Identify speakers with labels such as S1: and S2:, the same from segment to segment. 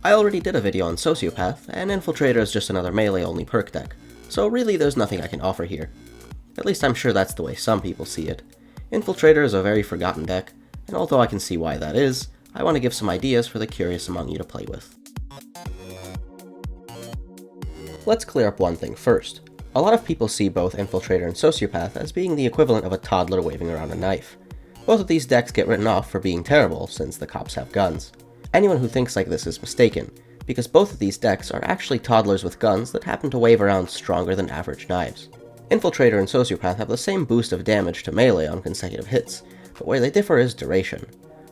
S1: I already did a video on Sociopath, and Infiltrator is just another melee-only perk deck, so really there's nothing I can offer here. At least I'm sure that's the way some people see it. Infiltrator is a very forgotten deck, and although I can see why that is, I want to give some ideas for the curious among you to play with. Let's clear up one thing first. A lot of people see both Infiltrator and Sociopath as being the equivalent of a toddler waving around a knife. Both of these decks get written off for being terrible since the cops have guns. Anyone who thinks like this is mistaken, because both of these decks are actually toddlers with guns that happen to wave around stronger than average knives. Infiltrator and Sociopath have the same boost of damage to melee on consecutive hits, but where they differ is duration.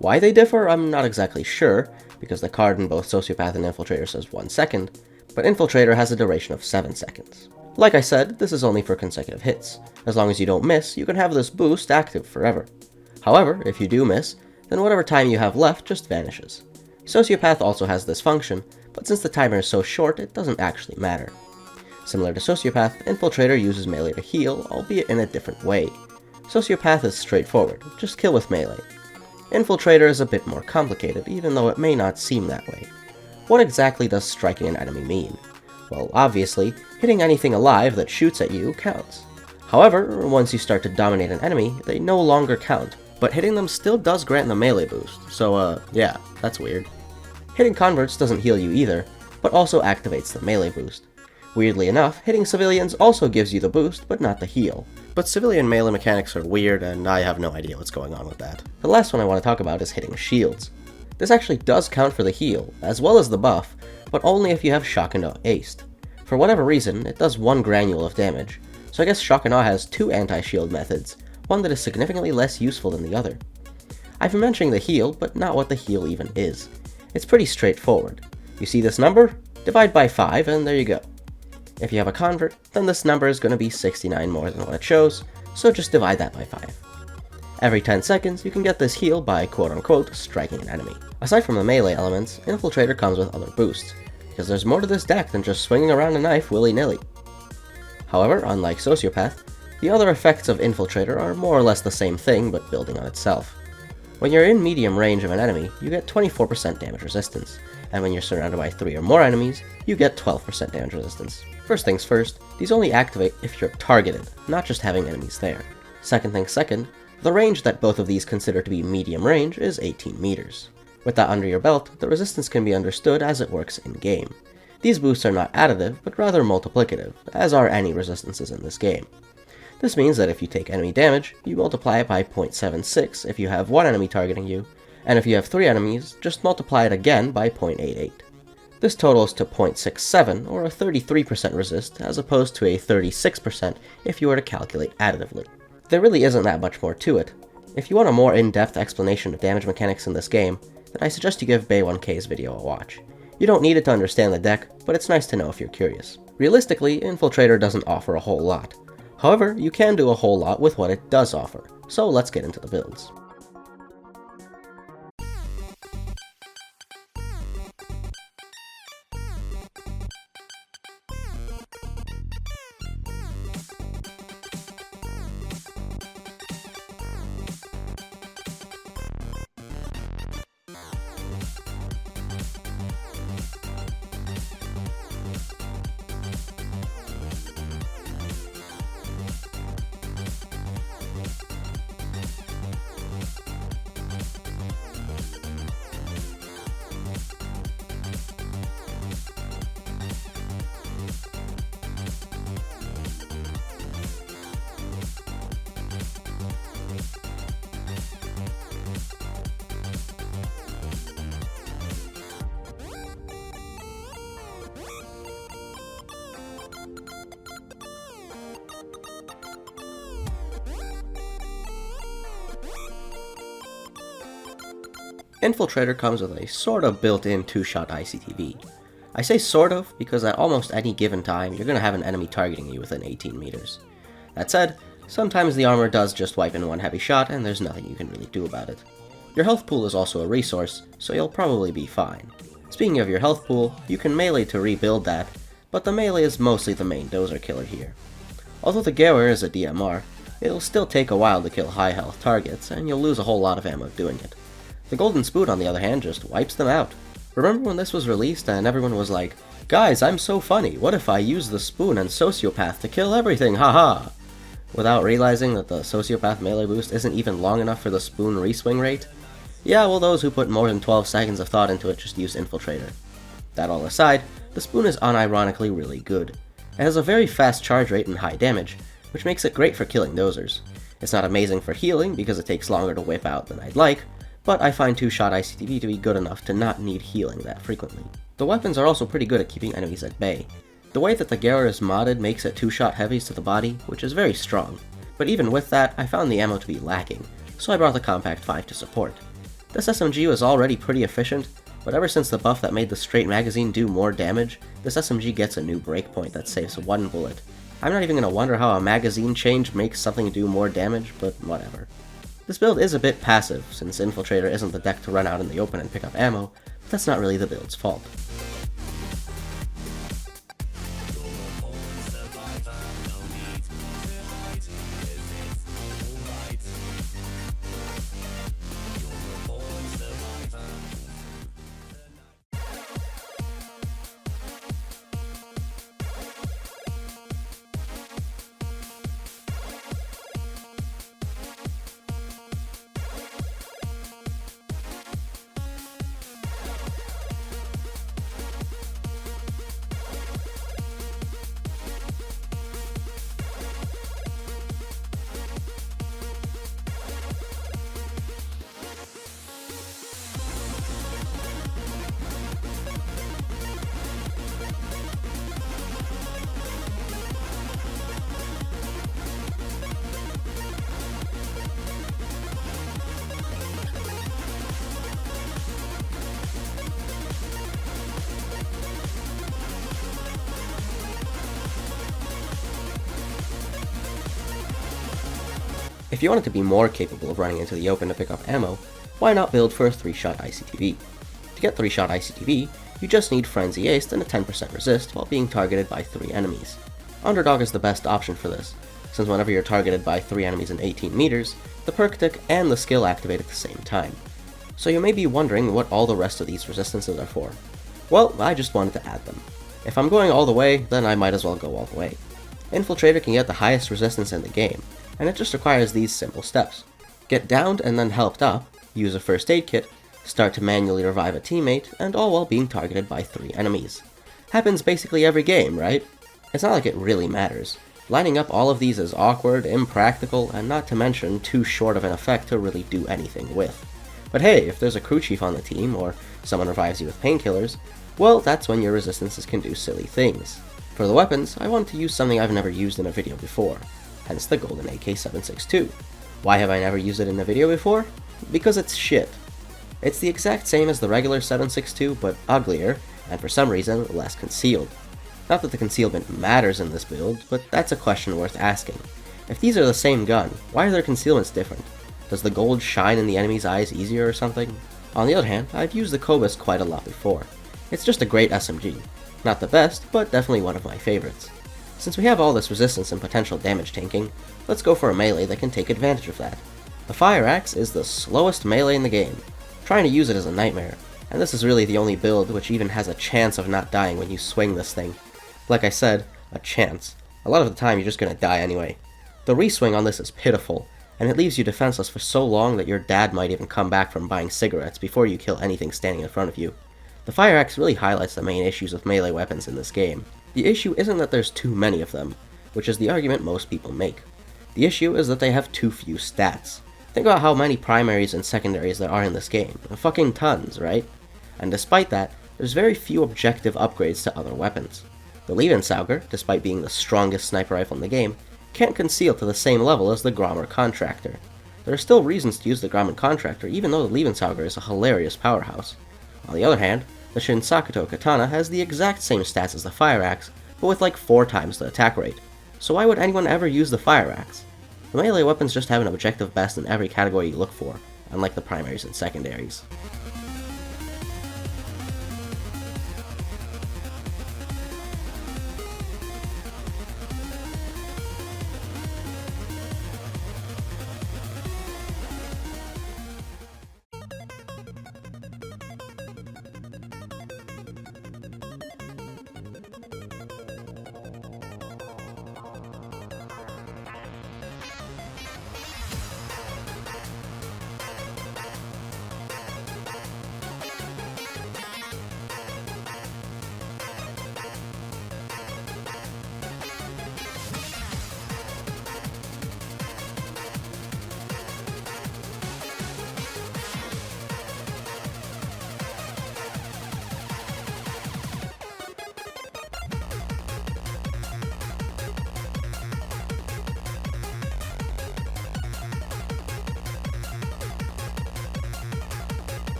S1: Why they differ, I'm not exactly sure, because the card in both Sociopath and Infiltrator says 1 second, but Infiltrator has a duration of 7 seconds. Like I said, this is only for consecutive hits. As long as you don't miss, you can have this boost active forever. However, if you do miss, then whatever time you have left just vanishes. Sociopath also has this function, but since the timer is so short, it doesn't actually matter. Similar to Sociopath, Infiltrator uses melee to heal, albeit in a different way. Sociopath is straightforward, just kill with melee. Infiltrator is a bit more complicated, even though it may not seem that way. What exactly does striking an enemy mean? Well, obviously, hitting anything alive that shoots at you counts. However, once you start to dominate an enemy, they no longer count, but hitting them still does grant the melee boost, so yeah, that's weird. Hitting converts doesn't heal you either, but also activates the melee boost. Weirdly enough, hitting civilians also gives you the boost, but not the heal. But civilian melee mechanics are weird, and I have no idea what's going on with that. The last one I want to talk about is hitting shields. This actually does count for the heal, as well as the buff, but only if you have Shock and Awe aced. For whatever reason, it does 1 granule of damage, so I guess Shock and Awe has 2 anti-shield methods, one that is significantly less useful than the other. I've been mentioning the heal, but not what the heal even is. It's pretty straightforward. You see this number? Divide by 5, and there you go. If you have a convert, then this number is going to be 69 more than what it shows, so just divide that by 5. Every 10 seconds, you can get this heal by quote-unquote striking an enemy. Aside from the melee elements, Infiltrator comes with other boosts, because there's more to this deck than just swinging around a knife willy-nilly. However, unlike Sociopath, the other effects of Infiltrator are more or less the same thing, but building on itself. When you're in medium range of an enemy, you get 24% damage resistance, and when you're surrounded by 3 or more enemies, you get 12% damage resistance. First things first, these only activate if you're targeted, not just having enemies there. Second things second, the range that both of these consider to be medium range is 18 meters. With that under your belt, the resistance can be understood as it works in-game. These boosts are not additive, but rather multiplicative, as are any resistances in this game. This means that if you take enemy damage, you multiply it by 0.76 if you have 1 enemy targeting you, and if you have 3 enemies, just multiply it again by 0.88. This totals to 0.67, or a 33% resist, as opposed to a 36% if you were to calculate additively. There really isn't that much more to it. If you want a more in-depth explanation of damage mechanics in this game, then I suggest you give Bay1K's video a watch. You don't need it to understand the deck, but it's nice to know if you're curious. Realistically, Infiltrator doesn't offer a whole lot. However, you can do a whole lot with what it does offer, so let's get into the builds. Infiltrator comes with a sort of built-in 2-shot ICTV. I say sort of because at almost any given time you're going to have an enemy targeting you within 18 meters. That said, sometimes the armor does just wipe in one heavy shot and there's nothing you can really do about it. Your health pool is also a resource, so you'll probably be fine. Speaking of your health pool, you can melee to rebuild that, but the melee is mostly the main dozer killer here. Although the Gewehr is a DMR, it'll still take a while to kill high health targets and you'll lose a whole lot of ammo doing it. The Golden Spoon, on the other hand, just wipes them out. Remember when this was released and everyone was like, "Guys, I'm so funny, what if I use the spoon and sociopath to kill everything, haha?" Without realizing that the sociopath melee boost isn't even long enough for the spoon reswing rate? Yeah, well, those who put more than 12 seconds of thought into it just use Infiltrator. That all aside, the spoon is unironically really good. It has a very fast charge rate and high damage, which makes it great for killing dozers. It's not amazing for healing because it takes longer to whip out than I'd like, but I find 2-shot ICTV to be good enough to not need healing that frequently. The weapons are also pretty good at keeping enemies at bay. The way that the Gear is modded makes it 2-shot heavies to the body, which is very strong, but even with that, I found the ammo to be lacking, so I brought the Compact 5 to support. This SMG was already pretty efficient, but ever since the buff that made the straight magazine do more damage, this SMG gets a new breakpoint that saves 1 bullet. I'm not even going to wonder how a magazine change makes something do more damage, but whatever. This build is a bit passive, since Infiltrator isn't the deck to run out in the open and pick up ammo, but that's not really the build's fault. If you wanted to be more capable of running into the open to pick up ammo, why not build for a 3-shot ICTV? To get 3-shot ICTV, you just need Frenzy Aced and a 10% resist while being targeted by 3 enemies. Underdog is the best option for this, since whenever you're targeted by 3 enemies in 18 meters, the perk tick and the skill activate at the same time. So you may be wondering what all the rest of these resistances are for. Well, I just wanted to add them. If I'm going all the way, then I might as well go all the way. Infiltrator can get the highest resistance in the game, and it just requires these simple steps. Get downed and then helped up, use a first aid kit, start to manually revive a teammate, and all while being targeted by 3 enemies. Happens basically every game, right? It's not like it really matters. Lining up all of these is awkward, impractical, and not to mention too short of an effect to really do anything with. But hey, if there's a crew chief on the team, or someone revives you with painkillers, well, that's when your resistances can do silly things. For the weapons, I wanted to use something I've never used in a video before, hence the golden AK-762. Why have I never used it in a video before? Because it's shit. It's the exact same as the regular 762, but uglier, and for some reason, less concealed. Not that the concealment matters in this build, but that's a question worth asking. If these are the same gun, why are their concealments different? Does the gold shine in the enemy's eyes easier or something? On the other hand, I've used the Cobus quite a lot before. It's just a great SMG. Not the best, but definitely one of my favorites. Since we have all this resistance and potential damage tanking, let's go for a melee that can take advantage of that. The Fire Axe is the slowest melee in the game. Trying to use it is a nightmare, and this is really the only build which even has a chance of not dying when you swing this thing. Like I said, a chance. A lot of the time you're just gonna die anyway. The reswing on this is pitiful, and it leaves you defenseless for so long that your dad might even come back from buying cigarettes before you kill anything standing in front of you. The Fire Axe really highlights the main issues with melee weapons in this game. The issue isn't that there's too many of them, which is the argument most people make. The issue is that they have too few stats. Think about how many primaries and secondaries there are in this game. Fucking tons, right? And despite that, there's very few objective upgrades to other weapons. The Lebenssauger, despite being the strongest sniper rifle in the game, can't conceal to the same level as the Grommer Contractor. There are still reasons to use the Grommer Contractor even though the Lebenssauger is a hilarious powerhouse. On the other hand, the Shinsakuto Katana has the exact same stats as the Fire Axe, but with like 4 times the attack rate. So why would anyone ever use the Fire Axe? The melee weapons just have an objective best in every category you look for, unlike the primaries and secondaries.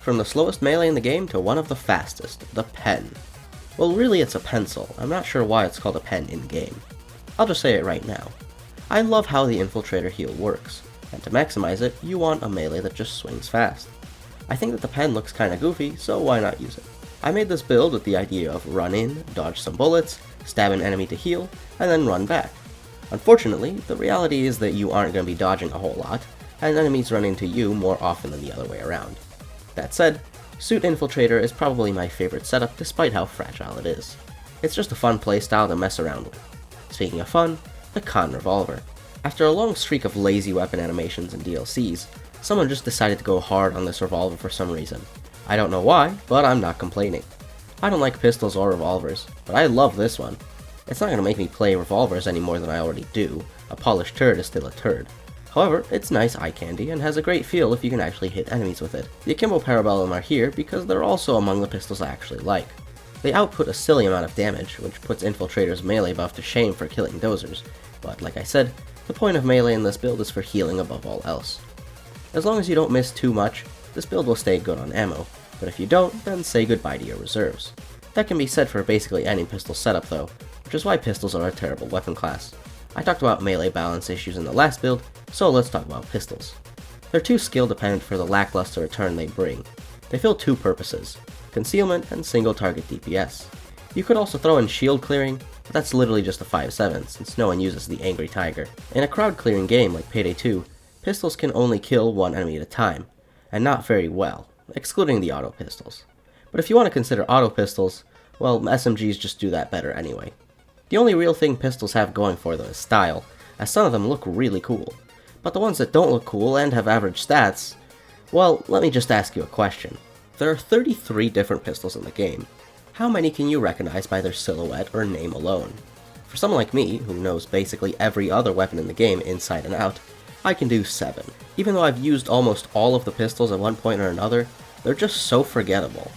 S1: from the slowest melee in the game to one of the fastest, the pen. Well, really it's a pencil. I'm not sure why it's called a pen in-game. I'll just say it right now. I love how the Infiltrator heal works, and to maximize it, you want a melee that just swings fast. I think that the pen looks kinda goofy, so why not use it? I made this build with the idea of run in, dodge some bullets, stab an enemy to heal, and then run back. Unfortunately, the reality is that you aren't going to be dodging a whole lot, and enemies run into you more often than the other way around. That said, Suit Infiltrator is probably my favorite setup despite how fragile it is. It's just a fun playstyle to mess around with. Speaking of fun, the Con Revolver. After a long streak of lazy weapon animations and DLCs, someone just decided to go hard on this revolver for some reason. I don't know why, but I'm not complaining. I don't like pistols or revolvers, but I love this one. It's not going to make me play revolvers any more than I already do. A polished turd is still a turd. However, it's nice eye candy and has a great feel if you can actually hit enemies with it. The Akimbo Parabellum are here because they're also among the pistols I actually like. They output a silly amount of damage, which puts Infiltrator's melee buff to shame for killing dozers, but like I said, the point of melee in this build is for healing above all else. As long as you don't miss too much, this build will stay good on ammo, but if you don't, then say goodbye to your reserves. That can be said for basically any pistol setup though, which is why pistols are a terrible weapon class. I talked about melee balance issues in the last build, so let's talk about pistols. They're too skill dependent for the lackluster return they bring. They fill two purposes, concealment and single target DPS. You could also throw in shield clearing, but that's literally just a 5/7 since no one uses the Angry Tiger. In a crowd clearing game like Payday 2, pistols can only kill one enemy at a time, and not very well, excluding the auto pistols. But if you want to consider auto pistols, well, SMGs just do that better anyway. The only real thing pistols have going for them is style, as some of them look really cool. But the ones that don't look cool and have average stats, well, let me just ask you a question. There are 33 different pistols in the game. How many can you recognize by their silhouette or name alone? For someone like me, who knows basically every other weapon in the game inside and out, I can do 7. Even though I've used almost all of the pistols at one point or another, they're just so forgettable.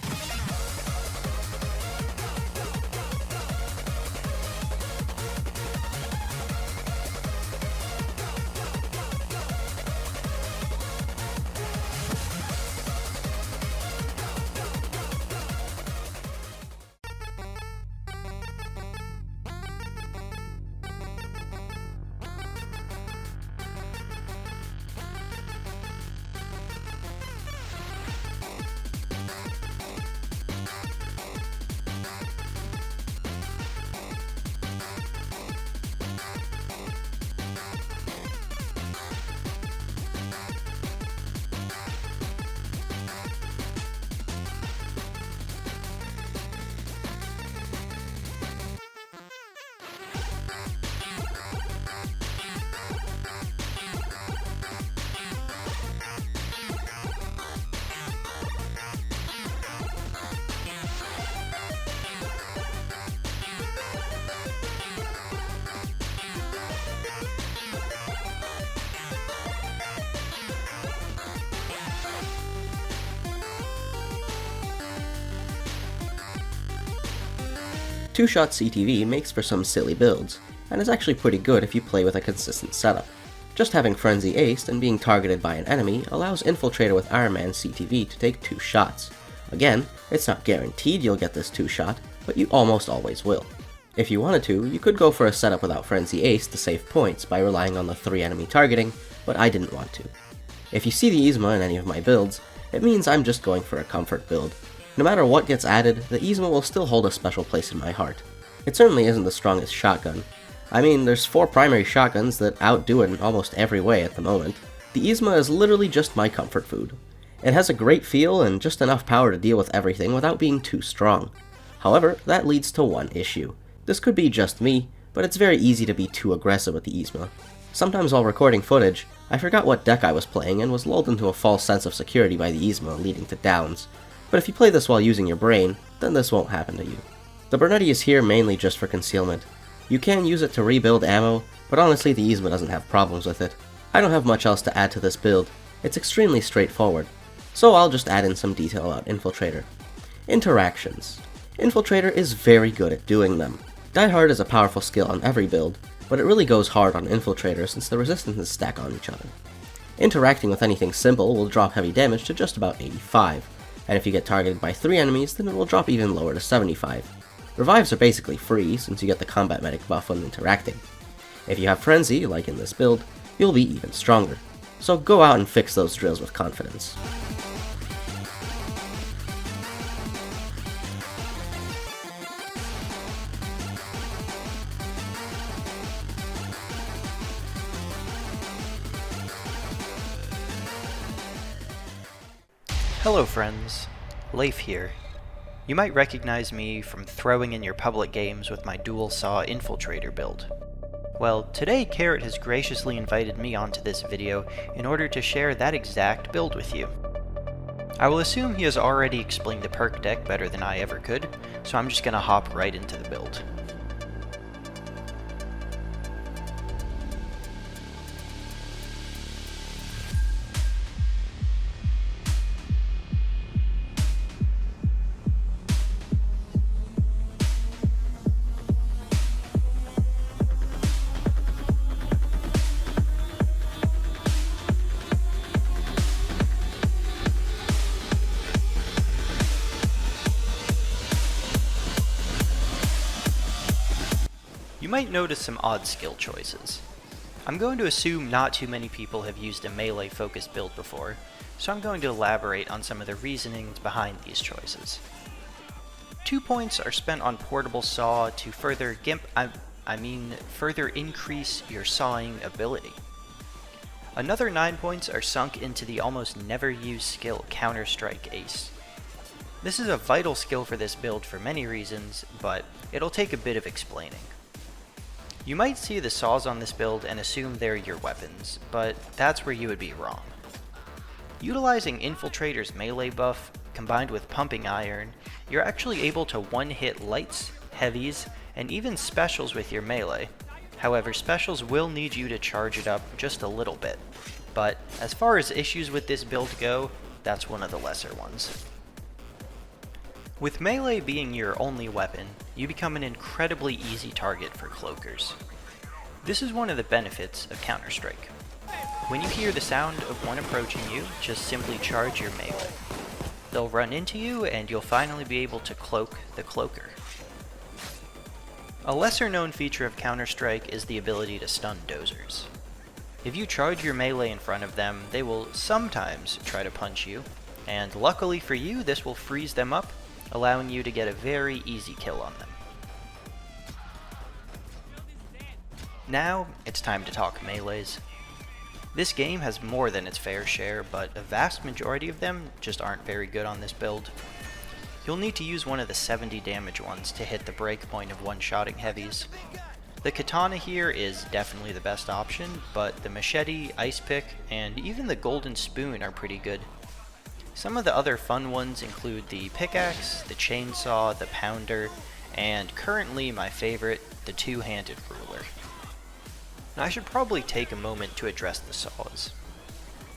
S1: Two-shot CTV makes for some silly builds, and is actually pretty good if you play with a consistent setup. Just having Frenzy aced and being targeted by an enemy allows Infiltrator with Iron Man CTV to take 2 shots. Again, it's not guaranteed you'll get this 2-shot, but you almost always will. If you wanted to, you could go for a setup without Frenzy ace to save points by relying on the 3 enemy targeting, but I didn't want to. If you see the Yzma in any of my builds, it means I'm just going for a comfort build. No matter what gets added, the Yzma will still hold a special place in my heart. It certainly isn't the strongest shotgun. I mean, there's 4 primary shotguns that outdo it in almost every way at the moment. The Yzma is literally just my comfort food. It has a great feel and just enough power to deal with everything without being too strong. However, that leads to one issue. This could be just me, but it's very easy to be too aggressive with the Yzma. Sometimes while recording footage, I forgot what deck I was playing and was lulled into a false sense of security by the Yzma, leading to downs. But if you play this while using your brain, then this won't happen to you. The Bernetti is here mainly just for concealment. You can use it to rebuild ammo, but honestly the Yzma doesn't have problems with it. I don't have much else to add to this build. It's extremely straightforward, so I'll just add in some detail about Infiltrator. Interactions. Infiltrator is very good at doing them. Die Hard is a powerful skill on every build, but it really goes hard on Infiltrator since the resistances stack on each other. Interacting with anything simple will drop heavy damage to just about 85, and if you get targeted by 3 enemies, then it will drop even lower to 75. Revives are basically free, since you get the combat medic buff when interacting. If you have Frenzy, like in this build, you'll be even stronger. So go out and fix those drills with confidence.
S2: Hello friends, Leif here. You might recognize me from throwing in your public games with my dual saw Infiltrator build. Well, today Carrot has graciously invited me onto this video in order to share that exact build with you. I will assume he has already explained the perk deck better than I ever could, so I'm just gonna hop right into the build. You might notice some odd skill choices. I'm going to assume not too many people have used a melee focused build before, so I'm going to elaborate on some of the reasonings behind these choices. 2 points are spent on portable saw to further further increase your sawing ability. Another 9 points are sunk into the almost never used skill Counter-Strike Ace. This is a vital skill for this build for many reasons, but it'll take a bit of explaining. You might see the saws on this build and assume they're your weapons, but that's where you would be wrong. Utilizing Infiltrator's melee buff, combined with Pumping Iron, you're actually able to one-hit lights, heavies, and even specials with your melee. However, specials will need you to charge it up just a little bit, but as far as issues with this build go, that's one of the lesser ones. With melee being your only weapon, you become an incredibly easy target for cloakers. This is one of the benefits of Counter-Strike. When you hear the sound of one approaching you, just simply charge your melee. They'll run into you and you'll finally be able to cloak the cloaker. A lesser known feature of Counter-Strike is the ability to stun dozers. If you charge your melee in front of them, they will sometimes try to punch you, and luckily for you, this will freeze them up, allowing you to get a very easy kill on them. Now, it's time to talk melees. This game has more than its fair share, but a vast majority of them just aren't very good on this build. You'll need to use one of the 70 damage ones to hit the breakpoint of one-shotting heavies. The katana here is definitely the best option, but the machete, ice pick, and even the golden spoon are pretty good. Some of the other fun ones include the pickaxe, the chainsaw, the pounder, and currently my favorite, the two-handed ruler. Now I should probably take a moment to address the saws.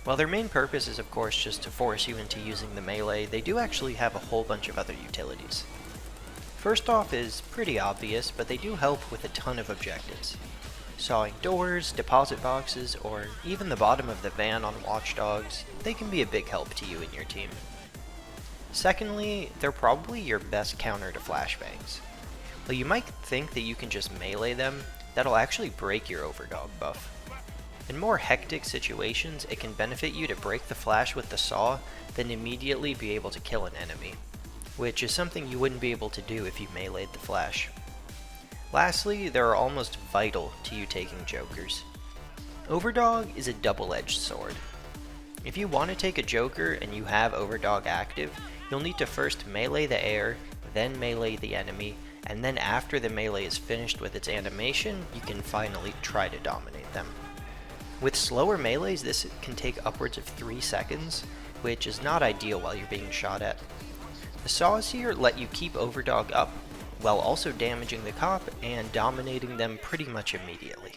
S2: While their main purpose is of course just to force you into using the melee, they do actually have a whole bunch of other utilities. First off is pretty obvious, but they do help with a ton of objectives. Sawing doors, deposit boxes, or even the bottom of the van on Watch Dogs, they can be a big help to you and your team. Secondly, they're probably your best counter to flashbangs. While you might think that you can just melee them, that'll actually break your overdog buff. In more hectic situations, it can benefit you to break the flash with the saw, then immediately be able to kill an enemy, which is something you wouldn't be able to do if you meleeed the flash. Lastly, they're almost vital to you taking jokers. Overdog is a double-edged sword. If you want to take a joker and you have Overdog active, you'll need to first melee the air, then melee the enemy, and then after the melee is finished with its animation, you can finally try to dominate them. With slower melees, this can take upwards of 3 seconds, which is not ideal while you're being shot at. The saws here let you keep Overdog up, while also damaging the cop and dominating them pretty much immediately.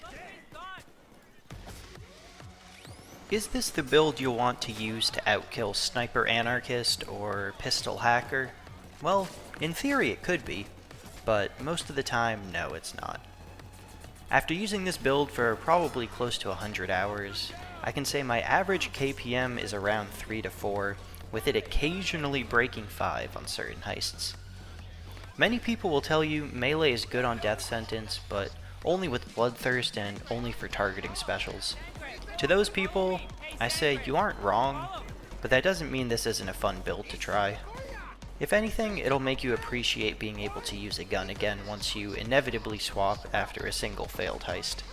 S2: Is this the build you'll want to use to outkill Sniper Anarchist or Pistol Hacker? Well, in theory it could be, but most of the time, no, it's not. After using this build for probably close to 100 hours, I can say my average KPM is around 3 to 4, with it occasionally breaking 5 on certain heists. Many people will tell you melee is good on death sentence, but only with bloodthirst and only for targeting specials. To those people, I say you aren't wrong, but that doesn't mean this isn't a fun build to try. If anything, it'll make you appreciate being able to use a gun again once you inevitably swap after a single failed heist.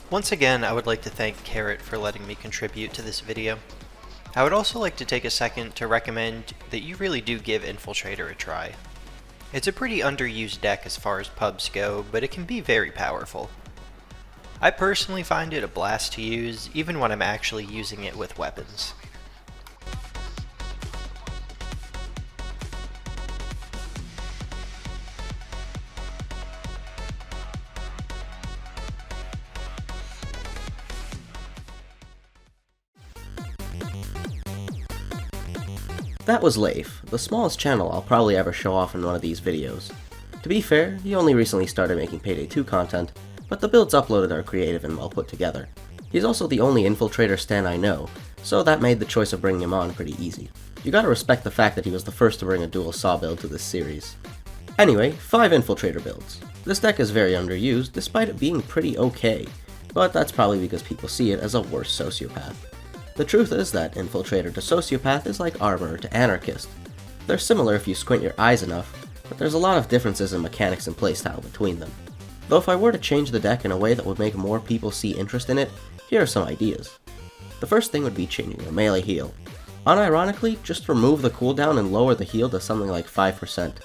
S2: Once again, I would like to thank Carrot for letting me contribute to this video. I would also like to take a second to recommend that you really do give Infiltrator a try. It's a pretty underused deck as far as pubs go, but it can be very powerful. I personally find it a blast to use, even when I'm actually using it with weapons.
S1: That was Leif, the smallest channel I'll probably ever show off in one of these videos. To be fair, he only recently started making Payday 2 content, but the builds uploaded are creative and well put together. He's also the only Infiltrator stan I know, so that made the choice of bringing him on pretty easy. You gotta respect the fact that he was the first to bring a dual saw build to this series. Anyway, 5 Infiltrator builds. This deck is very underused, despite it being pretty okay, but that's probably because people see it as a worse sociopath. The truth is that Infiltrator to Sociopath is like Armor to Anarchist. They're similar if you squint your eyes enough, but there's a lot of differences in mechanics and playstyle between them. Though if I were to change the deck in a way that would make more people see interest in it, here are some ideas. The first thing would be changing your melee heal. Unironically, just remove the cooldown and lower the heal to something like 5%.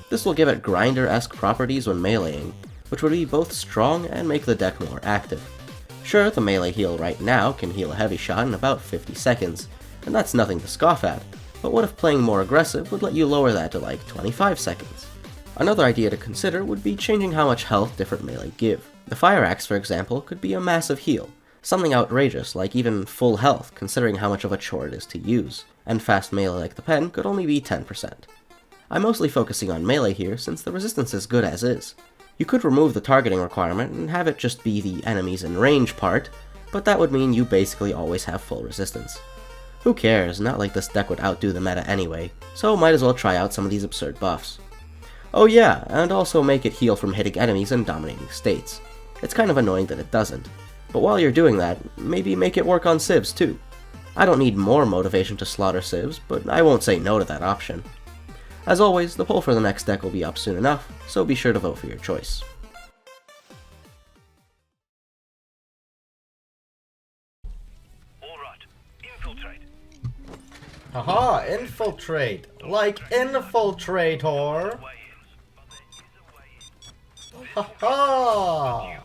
S1: This will give it grinder-esque properties when meleeing, which would be both strong and make the deck more active. Sure, the melee heal right now can heal a heavy shot in about 50 seconds, and that's nothing to scoff at, but what if playing more aggressive would let you lower that to like 25 seconds? Another idea to consider would be changing how much health different melee give. The Fire Axe, for example, could be a massive heal, something outrageous like even full health considering how much of a chore it is to use, and fast melee like the Pen could only be 10%. I'm mostly focusing on melee here since the resistance is good as is. You could remove the targeting requirement and have it just be the enemies in range part, but that would mean you basically always have full resistance. Who cares, not like this deck would outdo the meta anyway, so might as well try out some of these absurd buffs. Oh yeah, and also make it heal from hitting enemies in dominating states. It's kind of annoying that it doesn't, but while you're doing that, maybe make it work on civs too. I don't need more motivation to slaughter civs, but I won't say no to that option. As always, the poll for the next deck will be up soon enough, so be sure to vote for your choice.
S3: Alright, infiltrate.
S4: Haha, infiltrate! Like Infiltrator! Haha!